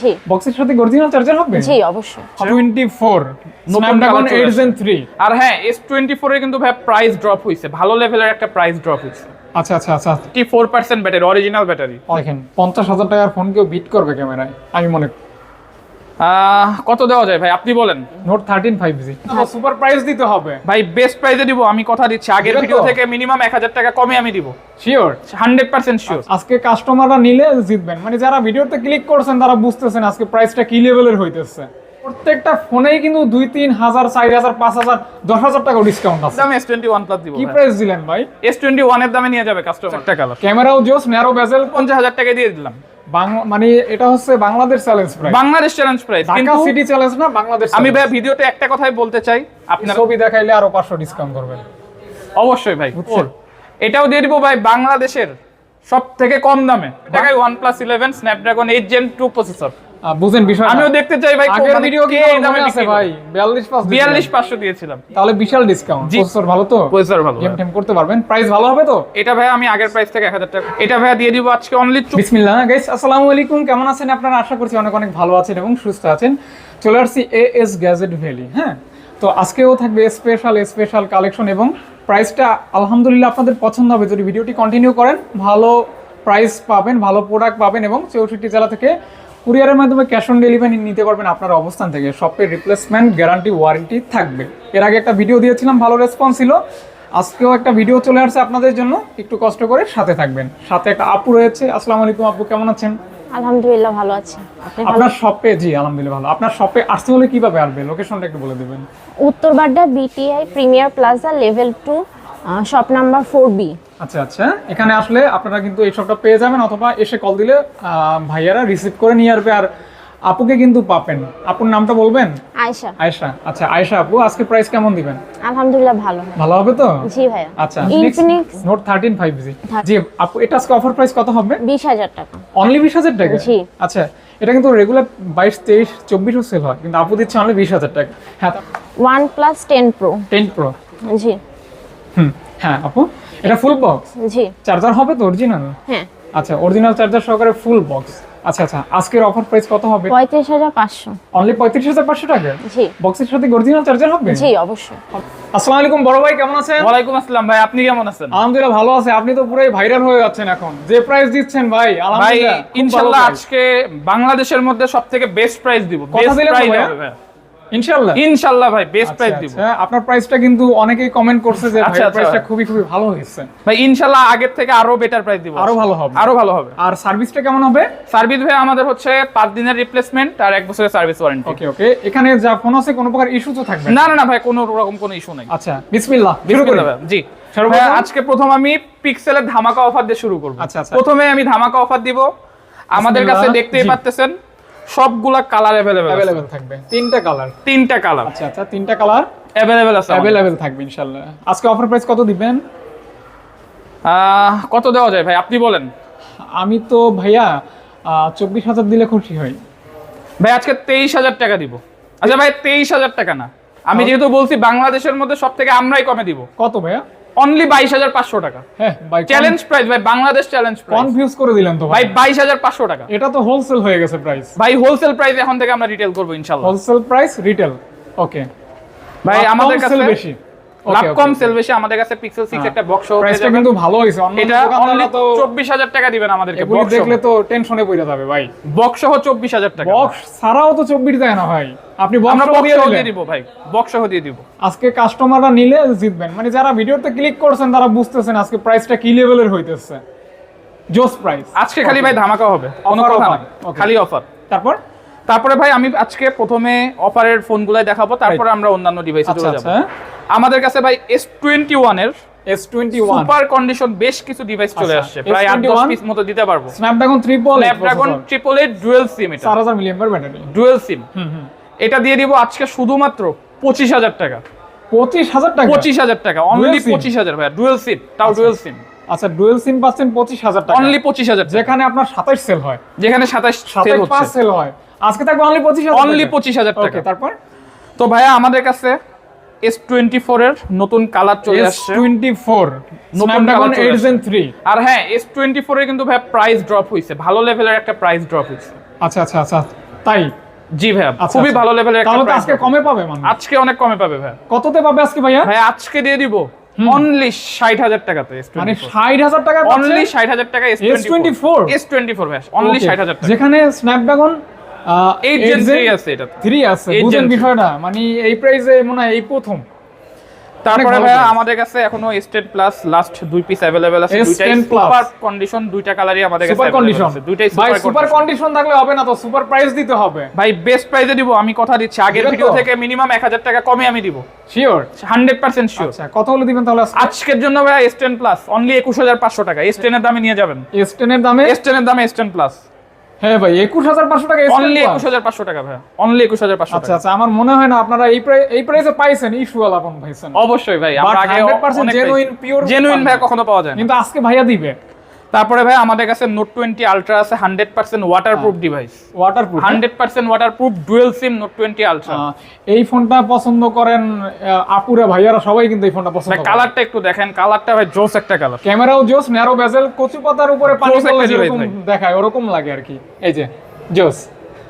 জি বক্সের সাথে original charger হবে? জি অবশ্যই। 24 Snapdragon 8 Gen 3। আর হ্যাঁ, S24 এর কিন্তু ভাই প্রাইস ড্রপ হইছে, ভালো লেভেলের একটা প্রাইস ড্রপ হইছে। আচ্ছা আচ্ছা আচ্ছা 54% ব্যাটারি, অরিজিনাল ব্যাটারি। দেখেন 50,000 টাকার ফোন কেউ বিট করবে ক্যামেরায় আমি মনে করি। কত দেওয়া যায় ভাই আপনি বলেন? নোট 13 5G সুপার প্রাইস দিতে হবে ভাই, বেস্ট প্রাইসে দিব, আমি কথা দিচ্ছি। আগের দিবেন ভিডিও তো? থেকে মিনিমাম 1000 টাকা কমে আমি দিব, শিওর 100% শিওর। আজকে কাস্টমাররা নিলে জিতবেন, মানে যারা ভিডিওতে ক্লিক করছেন তারা বুঝতেছেন আজকে প্রাইসটা কি লেভেলের হইতেছে। প্রত্যেকটা ফোনেই কিন্তু 2-3 হাজার 4,000 5,000 10,000 টাকা ডিসকাউন্ট আছে। দামে S21 প্লাস দিব। কি প্রাইস দিলেন ভাই? S21 এর দামে নিয়ে যাবে কাস্টমার। একটা কালার, ক্যামেরাও জোস, ন্যারো বেজেল, 50,000 টাকা দিয়ে দিলাম। মানে এটা হচ্ছে Bangladesh challenge price, Bangladesh challenge price. Dhaka কিন্তু সিটি চ্যালেঞ্জ না, বাংলাদেশ আমি challenge। ভাই ভিডিওতে একটা কথাই বলতে চাই, আপনার ছবি দেখাইলে আরো 500 ডিসকাউন্ট করবেন। অবশ্যই ভাই। বুঝছেন? এটাও দিয়ে দিব ভাই বাংলাদেশের সব থেকে কম দামে টাকায় OnePlus 11 Snapdragon 8 Gen 2 প্রসেসর। বুঝেন বিষয়, আমিও দেখতে চাই ভাই আগের মানে ভিডিও কে কি এই দামে দামে আছে ভাই? 42,500 দিয়েছিলাম। তাহলে বিশাল ডিসকাউন্ট। জি। প্রসেসর ভালো তো, প্রসেসর ভালো। গেম টেম করতে পারবেন, প্রাইস ভালো হবে তো? এটা ভাই আমি আগের প্রাইস থেকে 1000 টাকা, এটা ভাই দিয়ে দিব আজকে অনলি। বিসমিল্লাহ গাইস, আসসালামু আলাইকুম। কেমন আছেন আপনারা? আশা করছি অনেক অনেক ভালো আছেন এবং সুস্থ আছেন। চলে আসছি AS গ্যাজেট ভ্যালি। হ্যাঁ, তো আজকেও থাকবে স্পেশাল কালেকশন এবং প্রাইসটা আলহামদুলিল্লাহ আপনাদের পছন্দ হবে যদি ভিডিওটি কন্টিনিউ করেন। ভালো প্রাইস পাবেন, ভালো প্রোডাক্ট পাবেন এবং 64 জেলা থেকে কুরিয়ারের মাধ্যমে ক্যাশ অন ডেলিভারি নিতে পারবেন আপনার অবস্থান থেকে। শপের রিপ্লেসমেন্ট গ্যারান্টি ওয়ারেন্টি থাকবে। এর আগে একটা ভিডিও দিয়েছিলাম, ভালো রেসপন্স ছিল। আজকেও একটা ভিডিও চলে আসছে আপনাদের জন্য, একটু কষ্ট করে সাথে থাকবেন। সাথে একটা আপু রয়েছে। আসসালামু আলাইকুম আপু, কেমন আছেন? আলহামদুলিল্লাহ ভালো আছি। আপনি ভালো? আপনার শপে, জি আলহামদুলিল্লাহ ভালো। আপনার শপে আসতে হলে কিভাবে আসবে, লোকেশনটা একটু বলে দেবেন। Uttar Badda BTI premier plaza level 2 shop number 4B। আচ্ছা আচ্ছা, এখানে আসলে আপনারা কিন্তু এই শপটা পেয়ে যাবেন, অথবা এসে কল দিলে ভাইয়ারা রিসিভ করে নিয়ে আসবে। আর আপুকে কিন্তু পাবেন। আপুর নামটা বলবেন? আয়েশা। আয়েশা। আচ্ছা আয়েশা আপু, আজকে প্রাইস কেমন দিবেন? আলহামদুলিল্লাহ ভালো। ভালো হবে তো? জি ভাইয়া। আচ্ছা, ইনফিনিক্স নোট 13 5G। জি আপু, এটা আজকে অফার প্রাইস কত হবে? 20,000 টাকা। অনলি 20,000 টাকা? জি। আচ্ছা, এটা কিন্তু রেগুলার 22 23 24 সেল হয়, কিন্তু আপু দিচ্ছে অনলি 20,000 টাকা। হ্যাঁ, OnePlus 10 Pro। 10 Pro। জি হ্যাঁ আপু, এটা ফুল বক্স জি চার্জার হবে তো অরিজিনাল? হ্যাঁ। আচ্ছা, অরিজিনাল চার্জার সহকারে ফুল বক্স। আচ্ছা আচ্ছা, আজকের অফার প্রাইস কত হবে? 35,500। অনলি 35,500 টাকা? জি বক্সের সাথে অরিজিনাল চার্জার হবে? জি অবশ্যই। আসসালামু আলাইকুম বড় ভাই, কেমন আছেন? ওয়ালাইকুম আসসালাম ভাই, আপনি কেমন আছেন? আলহামদুলিল্লাহ ভালো আছে। আপনি তো পুরোই ভাইরাল হয়ে যাচ্ছেন এখন, যে প্রাইস দিচ্ছেন ভাই ভাই আলহামদুলিল্লাহ খুব ভালো ইনশাআল্লাহ price। আজকে বাংলাদেশের মধ্যে সবথেকে বেস্ট প্রাইস দিব। কথা বেস্ট দিলেন তো প্রাইস ভাইয়া? হবে ভাই। ইনশাআল্লাহ ইনশাআল্লাহ ভাই বেস্ট প্রাইস দিব। আচ্ছা, আপনার প্রাইসটা কিন্তু অনেকেই কমেন্ট করছে যে আচ্ছা, ভাই আচ্ছা। প্রাইসটা খুবই ভালো হয়েছে। ভাই ইনশাআল্লাহ আগের থেকে আরো বেটার প্রাইস দিব। আরো ভালো হবে। আরো ভালো হবে। আর সার্ভিসটা কেমন হবে? সার্ভিস ভাই আমাদের হচ্ছে 5 দিনের রিপ্লেসমেন্ট আর 1 বছরের সার্ভিস ওয়ারেন্টি। ওকে ওকে, এখানে যা ফোন আছে কোনো প্রকার ইস্যু তো থাকবে না না না ভাই, কোনো রকম কোনো ইস্যু নাই। আচ্ছা, বিসমিল্লাহ শুরু করি। বিসমিল্লাহ ভাই। জি সর্বপ্রথম- ভাই, আজকে প্রথম আমি পিক্সেলের ধামাকা অফার দিয়ে শুরু করব। আচ্ছা, আচ্ছা। প্রথমে আমি ধামাকা অফার দিব। আমাদের কাছে বিসমিল্লাহ। দেখতেই জি। পাচ্ছেন সবগুলা কালার अवेलेबल अवेलेबल থাকবে, তিনটা কালার। তিনটা কালার আচ্ছা আচ্ছা, তিনটা কালার अवेलेबल আছে আমাদের। अवेलेबल থাকবে ইনশাআল্লাহ। আজকে অফার প্রাইস কত দিবেন? কত দেওয়া যায় ভাই আপনি বলেন? আমি তো ভাইয়া 24,000 দিলে খুশি হই। ভাই আজকে 23,000 টাকা দিব। আচ্ছা ভাই 23,000 টাকা না, আমি যেহেতু বলছি বাংলাদেশের মধ্যে সবথেকে আমরাই কমে দিব। কত ভাইয়া? অনলি 22,500 টাকা। হ্যাঁ ভাই, চ্যালেঞ্জ প্রাইস ভাই, বাংলাদেশ চ্যালেঞ্জ প্রাইস। কনফিউজ করে দিলেন তো ভাই ভাই। 22,500 টাকা। এটা তো হোলসেল হয়ে গেছে প্রাইস। ভাই হোলসেল প্রাইস এখন থেকে আমরা রিটেল করব ইনশাআল্লাহ। Wholesale price retail. ওকে ভাই আমাদের কাছে বেশি, লাভ কম সেল বেশি। আমাদের কাছে পিক্সেল 6 একটা বক্স সহ পেয়ে প্রাইসটা যাবেন। কিন্তু ভালো হইছে। অন্য এটা অনলি দোকানদাররা তো 24,000 টাকা দিবেন আমাদেরকে। এগুলি দেখলে তো টেনশনে পড়ে যাবে ভাই। বক্স সহ 24,000 টাকা। বক্স ছাড়াও তো 24 দেয় না ভাই, আপনি আমরা বক্স বক্স দিয়ে সহ দিলেন। দিয়ে দিব ভাই, বক্স সহ দিয়ে দিব। আজকে কাস্টমাররা নিলে জিতবেন, মানে যারা ভিডিওতে ক্লিক করছেন তারা বুঝতেছেন আজকে প্রাইসটা কি লেভেলের হইতেছে। জোস প্রাইস আজকে খালি ভাই ধামাকা হবে, কোনো Offer, কথা offer. না, Okay. খালি অফার। তারপরে ভাই আমি আজকে প্রথমে অফারের ফোনগুলাই দেখাবো, তারপরে আমরা অন্যান্য ডিভাইসে আচ্ছা চলে যাব। আচ্ছা, আমাদের কাছে ভাই S21 এর S21 সুপার কন্ডিশন বেশ কিছু ডিভাইস চলে আচ্ছা, আসছে, প্রায় 8-10 S21 পিস মতো দিতে পারবো। স্ন্যাপড্রাগন 3 স্ন্যাপড্রাগন 888 ডুয়াল সিম, এটা 4000 মিলিঅ্যাম্পিয়ার ব্যাটারি। Dual sim. এটা দিয়ে দিব আজকে শুধুমাত্র 25,000 টাকা। 25,000 টাকা? 25,000 টাকা, অনলি Dual SIM? 25,000 ভাই, ডুয়াল সিম, তাও ডুয়াল সিম। আচ্ছা, ডুয়াল সিম পাচ্ছেন 25,000 টাকা, অনলি 25,000 টাকা, যেখানে আপনার 27 সেল হয়, যেখানে 27 সেল 27 হচ্ছে। সেল হয়। আজকে থাকবে অনলি 25,000, অনলি 25,000 টাকা। ওকে, তারপর তো ভাইয়া আমাদের কাছে S24 এর নতুন কালার চলে আসছে। S24 নতুন স্ন্যাপড্রাগন colour চলে 8 Gen 3। আর হ্যাঁ, S24 এর কিন্তু ভাই প্রাইস ড্রপ হইছে, ভালো লেভেলের একটা প্রাইস ড্রপ হইছে। আচ্ছা আচ্ছা আচ্ছা, তাই? জি ভাইয়া, আচ্ছা, খুবই আচ্ছা। ভালো লেভেলের একটা তাহলে তো price আজকে পাবেন। কমে পাবে মানে? আজকে অনেক কমে পাবে ভাইয়া। কততে পাবে আজকে ভাইয়া? ভাই আজকে দিয়ে দিব অনলি 60,000 টাকাতে মানে 60,000 টাকা অনলি 60,000 টাকা S24 S24 ভাই অনলি 60,000 টাকা। যেখানে স্ন্যাপড্রাগন 8 Gen 3 আছে এটা। 3 আছে, 8 বুঝেন Gen 3 বিষয়টা, মানে এই প্রাইসে মনে হয় এই প্রথম। তারপরে ভালো ভাই price। আমাদের কাছে এখনো S10 plus last 2 piece available আছে, S10 দুইটাই Plus। সুপার কন্ডিশন, দুইটা কালারই আমাদের কাছে সুপার available কন্ডিশন আছে, দুইটাই ভাই, সুপার সুপার কন্ডিশন। কন্ডিশন থাকলে হবে না তো, সুপার প্রাইস দিতে হবে ভাই বেস্ট প্রাইসে দিব, আমি কথা দিচ্ছি আগের দিবেন তো? ভিডিও থেকে মিনিমাম 1000 টাকা কমে আমি দিব, শিওর? 100% শিওর। আচ্ছা, কত হলে দিবেন তাহলে আজকে? আজকের জন্য ভাই S10 প্লাস অনলি 21,500 টাকা, S10 এর দামে নিয়ে যাবেন, S10 এর দামে? S10 এর দামে S10 প্লাস হ্যাঁ ভাই, 21,500 টাকা S10 অনলি Plus? 21,500 টাকা ভাই, অনলি 21,500 আচ্ছা টাকা। আচ্ছা, আমার মনে হয় না আপনারা এই প্রাইসে পাইছেন, ইস্যুয়াল আপন পাইছেন। অবশ্যই ভাই, আমরা But আগে 100% genuine, pure জেনুইন ভাই পাবেন। কখনো পাওয়া যায় না। কিন্তু আজকে ভাইয়া দিবে তারপরে ভাই আমাদের কাছে নোট 20 আলট্রা আছে, 100% waterproof device, waterproof. 100% waterproof dual sim Note 20 Ultra. এই ফোনটা পছন্দ করেন আপুরা ভাইয়ারা সবাই কিন্তু এই ফোনটা পছন্দ ভাই করে। কালারটা একটু দেখেন, কালারটা ভাই জোস একটা কালার। ক্যামেরাও জোস, ন্যারো বেজেল, কচু পাতার উপরে পানি Close পড়লে একটা device যেরকম ভাই। দেখায় ওরকম লাগে আর কি। এই যে জোস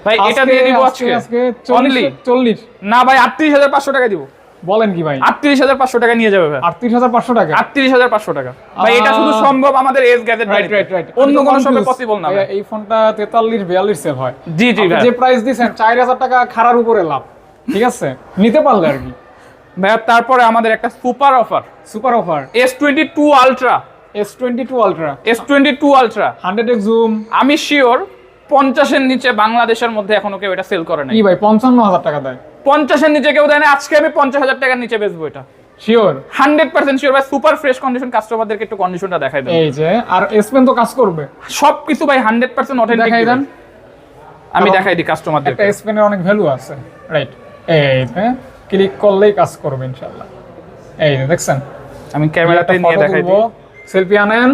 ভাই এটা দিয়ে দিব আজকে অনলি 40 না ভাই 38,500 টাকা দিব। বলেন কি ভাই? 38,500 টাকা নিয়ে যাবে ভাই, 38,500 টাকা? 38,500 টাকা ভাই। এটা শুধু সম্ভব আমাদের এস গ্যাজেট, রাইট। অন্য কোনো শপে পসিবল না ভাই। এই ফোনটা 43-42 সেল হয়। জি জি আপনি ভাই। যে প্রাইস দিবেন 4,000 টাকা খারার উপরে লাভ, ঠিক আছে, নিতে পারলে আর কি। ভাই তারপরে আমাদের একটা super offer, super offer S22 ultra, S22 ultra, S22 ultra 100x zoom. আমি শিওর 50 এর নিচে বাংলাদেশের মধ্যে এখনো কেউ এটা সেল করে নাই। কি ভাই 55,000 টাকা দেয়? 50 এর নিচে কেউ দেয় না, আজকে আমি 50,000 টাকার নিচে বেচবো এটা, শিওর? 100% শিওর ভাই। সুপার ফ্রেশ কন্ডিশন, কাস্টমারদেরকে একটু কন্ডিশনটা দেখাই দেন। এই যে, আর এস পেন তো কাজ করবে সবকিছু ভাই 100% অথেন্টিক দেখাই দেন। আমি দেখাই দিই কাস্টমারদের। একটা এস পেনের অনেক ভ্যালু আছে, রাইট? এই যে ক্লিক করলেই কাজ করবে ইনশাআল্লাহ। এই যে দেখছেন, আমি ক্যামেরাতে নিয়ে দেখাই দিই, সেলফি আনেন,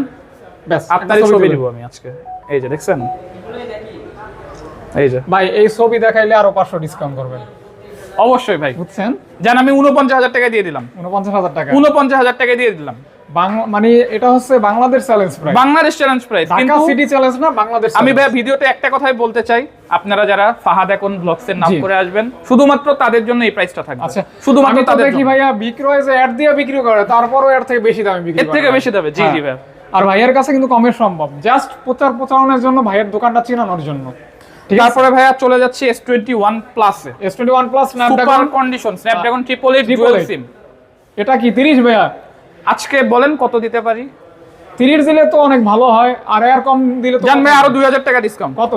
ব্যাস আপনারই ছবি দিব আমি আজকে। এই যে দেখছেন, এই যে ভাই এই ছবি দেখাইলে আরো 500 ডিসকাউন্ট করবেন, অবশ্যই ভাই। বুঝছেন? জান আমি 49,000 টাকা দিয়ে দিলাম, 49,000 টাকা 49,000 টাকা দিয়ে দিলাম। মানে এটা হচ্ছে Bangladesh challenge price, Bangladesh challenge price. Dhaka কিন্তু সিটি চ্যালেঞ্জ না, বাংলাদেশ আমি challenge। ভাই ভিডিওতে একটা কথাই বলতে চাই, আপনারা যারা ফাহাদ এখন ব্লগসের নাম জি। করে আসবেন, শুধুমাত্র তাদের জন্য এই প্রাইসটা থাকবে। আচ্ছা, শুধুমাত্র আমি তো তাদের দেখি জন্য। ভাইয়া বিক্রয় যে অ্যাড দিয়ে বিক্রি করে, তারপরও এর থেকে বেশি দামে বিক্রি এর করে থেকে ভাই। বেশি দেবে, জি হ্যাঁ। জি ভাই। আর ভাইয়ের কাছে কিন্তু কমে সম্ভব, জাস্ট প্রচারণার জন্য, ভাইয়ের দোকানটা চেনানোর জন্য, ঠিক আছে? তারপরে ভাইয়া চলে যাচ্ছে S21 প্লাসে, S21 Plus super Snapdragon, condition, Snapdragon 888 dual sim. এটা কি 30 ভাইয়া? আজকে বলেন কত দিতে পারি? 30 দিলে তো অনেক ভালো হয়, আর এর কম দিলে তো জান ভাই আরো 2,000 টাকা ডিসকাউন্ট, কত?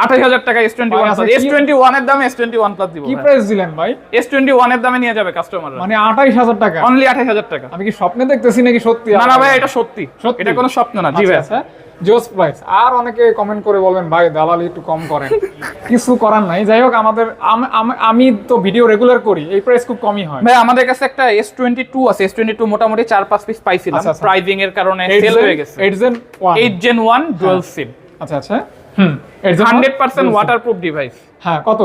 28,000 টাকা S21 ভাই, প্লাস। আচ্ছা, কি- S21 এর দামে S21 প্লাস দিব কি ভাই। প্রাইস দিলেন ভাই? S21 এর দামে নিয়ে যাবে কাস্টমাররা, মানে 28,000 টাকা? অনলি 28,000 টাকা। আমি কি স্বপ্নে দেখতেছি নাকি সত্যি? না না ভাই এটা সত্যি, সত্যি? এটা কোনো স্বপ্ন না। জি ভাই। আচ্ছা, জোস প্রাইস। আর অনেকে কমেন্ট করে বলবেন ভাই দালালি একটু কম করেন, কিছু করার নাই। যাই হোক, আমাদের আমি তো ভিডিও রেগুলার করি, এই প্রাইস খুব কমই হয়। ভাই আমাদের কাছে একটা S22 আছে, S22 মোটামুটি 4-5 পিস পাইছিলাম, আচ্ছা, আচ্ছা। প্রাইজিং এর কারণে সেল হয়ে গেছে। 8 Gen 1। 8 Gen 1 ডুয়াল সিম, আচ্ছা আচ্ছা, 8 Gen 1 100% ওয়াটারপ্রুফ ডিভাইস। হ্যাঁ, কত?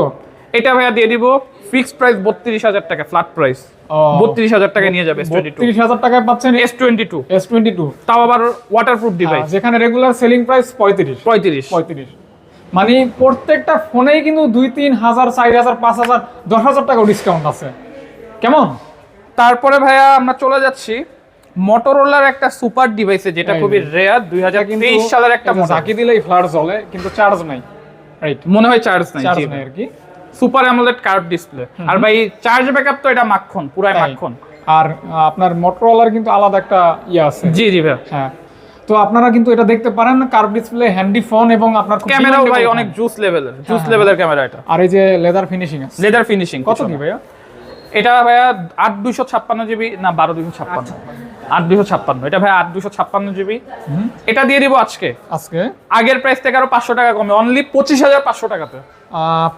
এটা ভাইয়া দিয়ে দিব ফিক্সড প্রাইস 32,000 টাকা, ফ্ল্যাট প্রাইস। ও, 32,000 টাকা নিয়ে যাবে S22। 30,000 টাকায় পাচ্ছেন S22 S22, তাও আবার ওয়াটারপ্রুফ ডিভাইস, যেখানে রেগুলার সেলিং প্রাইস 35। 35। মানে প্রত্যেকটা ফোনেই কিন্তু 2-3 হাজার, 4,000, 5,000, 10,000 টাকা ডিসকাউন্ট আছে। কেমন? তারপরে ভাইয়া আমরা চলে যাচ্ছি মোটরোলার একটা সুপার ডিভাইসে, যেটা এই খুবই রেয়ার, 2023 সালের একটা মডেল। ঝাঁকি দিলেই ফ্ল্যাশ জ্বলে, কিন্তু চার্জ নাই, রাইট? মনে হয় চার্জ নাই। চার্জ জি নাই আর কি। Super AMOLED curve display. আর ভাই চার্জ ব্যাকআপ তো এটা মাখন, পুরাই তাই। মাখন। আর আপনার মোটরোলার কিন্তু আলাদা একটা ইয়ে আছে। জি জি ভাই। হ্যাঁ, তো আপনারা কিন্তু এটা দেখতে পারেন, কার্ভ ডিসপ্লে, হ্যান্ডি ফোন, এবং আপনার খুব ক্যামেরাও ভাই demandable অনেক ফোন। জুস লেভেলের, জুস হ্যাঁ, লেভেলের ক্যামেরা এটা। আর এই যে লেদার ফিনিশিং আছে। Leather finishing. কত কি ভাইয়া? এটা ভাইয়া 8,256 জিবি না 12,256, 8,256। এটা ভাই 8,256 জিবি। এটা দিয়ে দিব আজকে আজকে আগের প্রাইস থেকে আরো 500 টাকা কমে, অনলি 25,500 টাকাতে।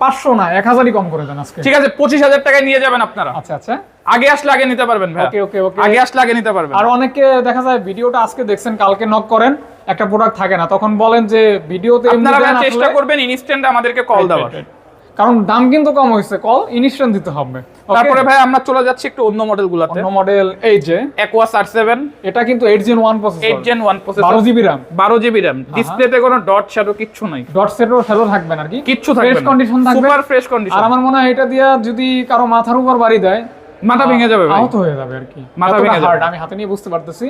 500 না, 1,000ই কম করে দেন আজকে। ঠিক আছে, 25,000 টাকায় নিয়ে যাবেন আপনারা। আচ্ছা আচ্ছা, আগে আসলে আগে নিতে পারবেন ভাই। ওকে ওকে ওকে। আগে আসলে আগে নিতে পারবেন। আর অনেকে দেখা যায় ভিডিওটা আজকে দেখছেন, কালকে নক করেন, একটা প্রোডাক্ট থাকে না, তখন বলেন যে ভিডিওতে এমনি আপনারা দেন, ভাই চেষ্টা আসলে- করবেন ইনস্ট্যান্ট আমাদেরকে কল দেওয়ার। কারণ দাম কিন্তু কম হয়েছে, কল ইনস্ট্যান্ট দিতে হবে। তারপরে ভাই আমরা চলে যাচ্ছি একটু অন্য মডেলগুলোতে। অন্য মডেল এই যে Aquos R7, এটা কিন্তু 8 Gen 1 processor, 8 Gen 1 processor, 12 GB RAM, 12 GB RAM, ডিসপ্লেতে কোনো ডট শ্যাডো কিচ্ছু নাই, ডট সেটও শ্যাডো থাকবে না আর কি, কিচ্ছু থাকবে ফ্রেশ না, কন্ডিশন থাকবে, সুপার ফ্রেশ কন্ডিশন। আর আমার মনে হয় এটা দিয়া যদি কারো মাথার উপর বাড়ি দেয় মাথা ভেঙে যাবে ভাই, আহত হয়ে যাবে আর কি, মাথা এতটা ভেঙে যাবে। hard, আমি হাতে নিয়ে বুঝতে পারতেছি।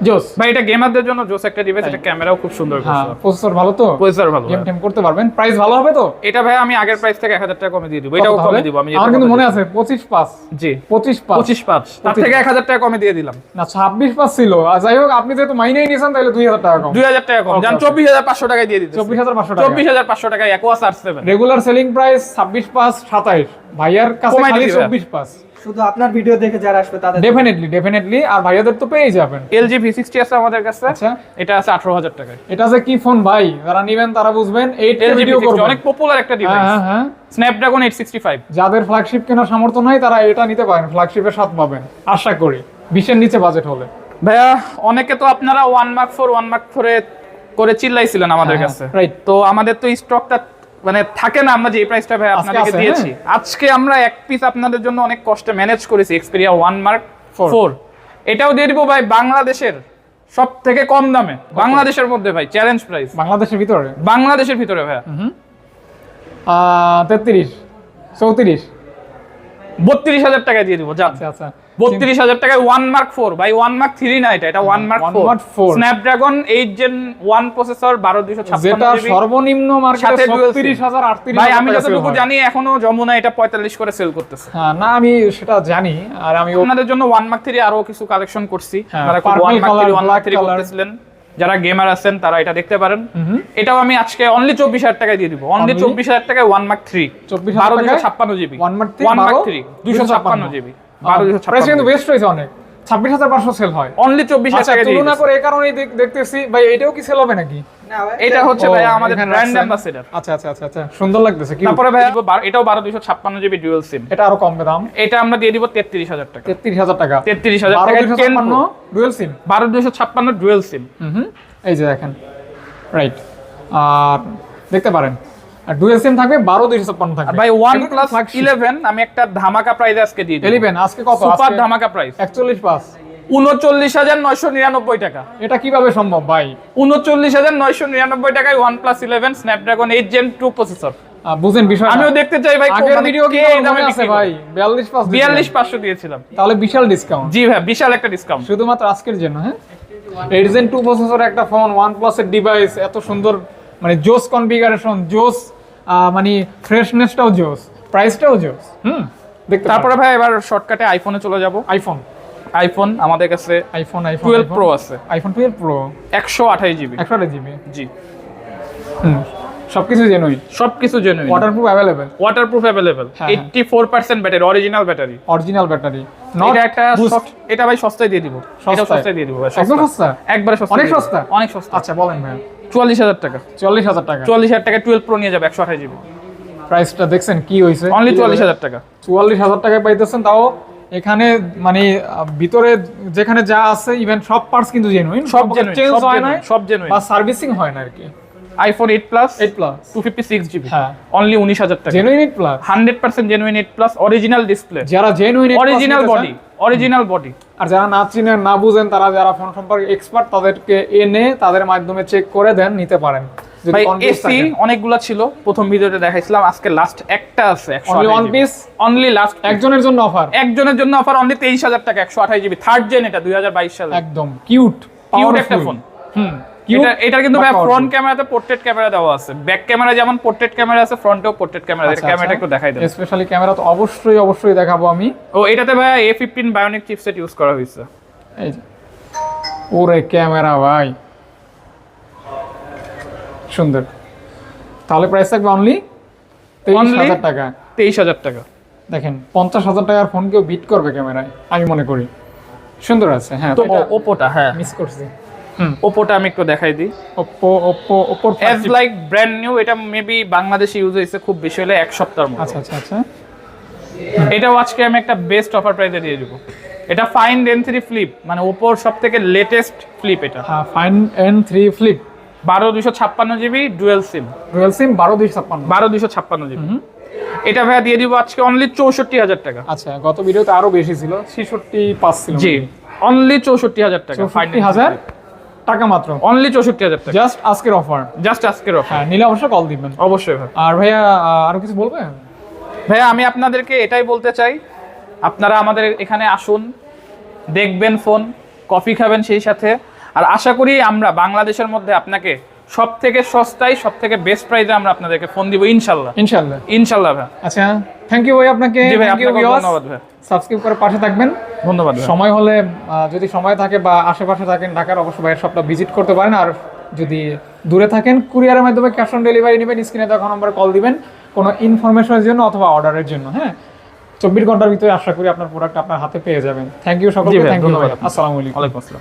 জোস ভাই এটা গেমারদের জন্য জোস একটা ডিভাইস, এটা ক্যামেরাও খুব সুন্দর হ্যাঁ, করছে, প্রসেসর ভালো তো, প্রসেসর ভালো। গেম টেম করতে পারবেন, প্রাইস ভালো হবে তো। এটা ভাই আমি আগের প্রাইস থেকে 1000 টাকা কমে দিয়ে দিব, এটাও কমে দিব আমি, আমার কিন্তু মনে আছে 25/5, জি 25/5, 25/5, তার থেকে 1000 টাকা কমে দিয়ে দিলাম না 26/5 ছিল। আর যাই হোক, আপনি যেহেতু মাইনেই নিয়েছেন তাহলে 2000 টাকা কম, 2000 টাকা কম, জান 24500 টাকায় দিয়ে দিতে, 24500 টাকা, 24500 টাকায় Aquos R7 regular selling price 26/5 27, ভাইয়ার কাছে কমাই খালি দিবে। 24/5। শুধু আপনার ভিডিও দেখে যারা আসবে তাদের ডেফিনেটলি, আর ভাইয়াদের তো পেয়ে যাবেন। LG V60 আছে আমাদের কাছে, আচ্ছা, এটা আছে 18000 টাকায়। এটা যে কি ফোন ভাই, যারা নেবেন তারা বুঝবেন, 8K LG ভিডিও V60 করবেন, অনেক পপুলার একটা হ্যাঁ ডিভাইস, হ্যাঁ হ্যাঁ। Snapdragon 865। যাদের ফ্ল্যাগশিপ কেনার সামর্থ্য নাই তারা এটা নিতে পারেন, ফ্ল্যাগশিপের সাথে পাবেন আশা করি, 20-এর নিচে বাজেট হলে। ভাইয়া অনেকে তো আপনারা 1 Mark 4 করে চিল্লাইছিলেন আমাদের হ্যাঁ, কাছে, right. তো আমাদের তো স্টকটা মানে থাকে না, আমরা যে প্রাইসটা ভাই আজকে আপনাদেরকে আছে, দিয়েছি, আজকে আমরা এক পিস আপনাদের জন্য অনেক কষ্টে ম্যানেজ করেছি, Xperia 1 Mark 4, এটাও দিয়ে দিব ভাই বাংলাদেশের সব থেকে কম দামে, বাংলাদেশের মধ্যে ভাই চ্যালেঞ্জ প্রাইস, বাংলাদেশের ভিতরে বাংলাদেশের ভিতরে ভাইয়া 33 34, 32000 টাকায় দিয়ে দিব, যা আচ্ছা আচ্ছা, 32000 টাকায় 1 Mark 4 ভাই, 1 Mark 3 না, এটা 1 Mark 1 Mark 4 Snapdragon 8 Gen 1 processor, 12256 যেটা জিবি, সর্বনিম্ন মার্কেটে সাথে dual SIM। 36000 38,000 ভাই আমি টাকা যতটুকু sell হয়। জানি এখনো যমুনা এটা 45 করে সেল করতেছে। হ্যাঁ, না আমি সেটা জানি, আর আমি আপনাদের জন্য 1 Mark 3 আরো কিছু কালেকশন করছি, হ্যাঁ, যারা purple 1 Mark 3 color, 1 Mark black 3 color। করতেছিলেন, যারা গেমার আছেন তারা এটা দেখতে পারেন। এটাও আমি আজকে অনলি 24000 টাকায় দিয়ে দিব, অনলি Only? 24000 টাকায় 1 Mark 3, 24,000 12256 GB, 1 Mark 3, 1 Mark 3 256 GB, price কিন্তু 12256, বেস্ট হয়েছে অনেক, 26,500 সেল হয়। অনলি 24000 আচ্ছা, টাকায় দিয়ে তুলনা দিচ্ছি। করে এই কারণেই দেখতেছি ভাই, এটাও কি সেল হবে নাকি? না ভাই, এটা হচ্ছে ও, ভাই আমাদের এখানে ব্র্যান্ড রাখছেন। অ্যাম্বাসেডর। আচ্ছা আচ্ছা আচ্ছা আচ্ছা, সুন্দর লাগতেছে কি। তারপরে ভাই এটাও 12256 জিবি ডুয়াল সিম, এটা আরো কমবে দাম, এটা আমরা দিয়ে দিব 33000 টাকা, 33,000 টাকা, 33000 টাকা 12256 ডুয়াল সিম। 12256 dual SIM. এই যে দেখেন, রাইট, আর দেখতে পারেন, আর ডুয়াল সিম থাকবে, 12256 থাকবে ভাই OnePlus 11 আমি একটা ধামাকা প্রাইস আজকে দিয়ে দিই, 11 আজকে কত? সুপার আজকে ধামাকা প্রাইস 41/5। 39999 টাকা, এটা কিভাবে সম্ভব ভাই? 39999 টাকায় OnePlus 11 Snapdragon 8 Gen 2 প্রসেসর। বুঝেন বিষয়, আমিও দেখতে চাই ভাই আগের মানে ভিডিও কে কি এই দামে মনে আছে বিক্রি ভাই? করে? 42/5 42500 দিয়েছিলাম, তাহলে বিশাল ডিসকাউন্ট জি ভাই বিশাল একটা ডিসকাউন্ট। শুধুমাত্র আজকের জন্য। হ্যাঁ, 8 Gen 2 প্রসেসর একটা ফোন, OnePlus এর ডিভাইস, এত সুন্দর, মানে জোস কনফিগারেশন, জোস মানে ফ্রেশনেসটাও জোস, প্রাইসটাও জোস। দেখতে তারপরে ভাই এবার শর্টকাটে আইফোনে চলে যাব। আইফোন আমাদের কাছে আইফোন 12 Pro আছে, আইফোন 12 Pro 128 জিবি, 128 জিবি। জি সবকিছু জেনুইন, সবকিছু genuine, waterproof available, waterproof available, হ্যাঁ, 84% battery, original battery, original battery, এটা একটা এটা ভাই সস্তায় দিয়ে দিব, এটা সস্তায় দিয়ে দিব ভাই, একদম সস্তা, একবারে সস্তা, অনেক দিয়ে দিব। সস্তা? অনেক সস্তা। আচ্ছা বলেন ভাই। 44000 টাকা, 40,000 টাকা 44000 টাকা 12 Pro নিয়ে যাবে 128 জিবি, প্রাইসটা দেখছেন কি হইছে? অনলি 44000 টাকা। 44,000 টাকায় পাইতেছেন, তাও এখানে মানে ভিতরে যেখানে যা আছে ইভেন সব পার্টস কিন্তু জেনুইন, সব জেনুইন, চেঞ্জ সব হয় না, জেনুইন, সব জেনুইন। বা সার্ভিসিং হয় না আর কি। আইফোন 8 প্লাস 8 প্লাস 256 জিবি, হ্যাঁ, অনলি 19000 টাকা, genuine 8 Plus, 100% genuine 8 Plus, original display, যারা genuine original body, original body. আর যারা না চিনেন না বুঝেন, তারা যারা ফোন সম্পর্কে এক্সপার্ট, তাদেরকে এনে তাদের মাধ্যমে চেক করে দেন, নিতে পারেন। যদি ভাই confused এসি থাকেন। অনেকগুলা ছিল, প্রথম ভিডিওতে দেখাইছিলাম, আজকে লাস্ট একটা আছে Only one piece? Only last একজনের জন্য অফার, একজনের জন্য অফার, অনলি 23000 টাকা, 128 জিবি, থার্ড জেন, এটা 2022 সালে, একদম কিউট কিউট একটা ফোন। এটা কিন্তু ভাই ফ্রন্ট ক্যামেরাতে পোর্ট্রেট ক্যামেরা দেওয়া আছে, ব্যাক ক্যামেরা যেমন পোর্ট্রেট ক্যামেরা আছে, ফ্রন্টেও পোর্ট্রেট ক্যামেরা, এটা ক্যামেরাটা একটু দেখাই দেন। স্পেশালি ক্যামেরা তো অবশ্যই দেখাবো আমি। ও এটাতে ভাই A15 বায়োনিক চিপসেট ইউজ করা হয়েছে। এই যে ওরে ক্যামেরা ভাই, সুন্দর। তাহলে প্রাইস থাকবে অনলি 23,000 টাকা। 23000 টাকা। দেখেন 50,000 টাকার ফোন কেউ বিট করবে ক্যামেরায়, আমি মনে করি। সুন্দর আছে। হ্যাঁ, তো ওপোটা, হ্যাঁ মিস করছি। ওপোটা আমি একটু দেখাই দিই। Oppo as like brand new, এটা মেবি বাংলাদেশে ইউজ হয়েছে খুব বেশি হলে 1 সপ্তাহের মতো। আচ্ছা। এটাও আজকে আমি একটা বেস্ট অফার প্রাইসে দিয়ে দিব। এটা ফাইন্ড N3 ফ্লিপ, মানে ওপোর সবথেকে লেটেস্ট ফ্লিপ এটা। হ্যাঁ, Find N3 Flip, 12256 GB dual sim. Dual sim 12256। 12256 GB. এটা ভাইয়া দিয়ে দিব আজকে অনলি 64,000 টাকা। আচ্ছা, গত ভিডিওতে আরো বেশি ছিল, 66.5 ছিল। জি, অনলি 64,000 টাকা। 64,000 টাকা মাত্র, অনলি 64,000 টাকা। জাস্ট আজকের অফার। জাস্ট আজকের অফার। হ্যাঁ, নিলে অবশ্যই কল দিবেন। অবশ্যই ভাই। আর ভাইয়া আরো কিছু বলবেন? ভাইয়া আমি আপনাদেরকে এটাই বলতে চাই, আপনারা আমাদের এখানে আসুন, দেখবেন ফোন, কফি খাবেন সেই সাথে। আর আশা করি আমরা বাংলাদেশের মধ্যে আপনাকে সব থেকে সস্তায়, সব থেকে বেস্ট প্রাইসে আমরা আপনাদেরকে ফোন দিব ইনশাল্লাহ। ইনশাআল্লাহ। ইনশাল্লাহ ভাই। আচ্ছা, থ্যাংক ইউ ভাই আপনাকে। জি ভাই, Thank you আপনাকে viewers। ধন্যবাদ ভাই। সাবস্ক্রাইব করে পাশে থাকবেন। ধন্যবাদ ভাই। সময় হলে যদি সময় থাকে বা আশেপাশে থাকেন ঢাকার, অবশ্যই ভাইয়ের শপটা ভিজিট করতে পারেন। আর যদি দূরে থাকেন, কুরিয়ারের মাধ্যমে ক্যাশ অন ডেলিভারি নেবেন। স্ক্রিনে দেওয়া নম্বরে কল দিবেন কোনো ইনফরমেশনের জন্য অথবা অর্ডারের জন্য। হ্যাঁ, 24 ঘন্টার ভিতরে আশা করি আপনার প্রোডাক্ট আপনার হাতে পেয়ে যাবেন। থ্যাংক ইউ সকলকে। জি ভাই, থ্যাংক ইউ। ধন্যবাদ। আসসালামু আলাইকুম। ওয়ালাইকুম আসসালাম।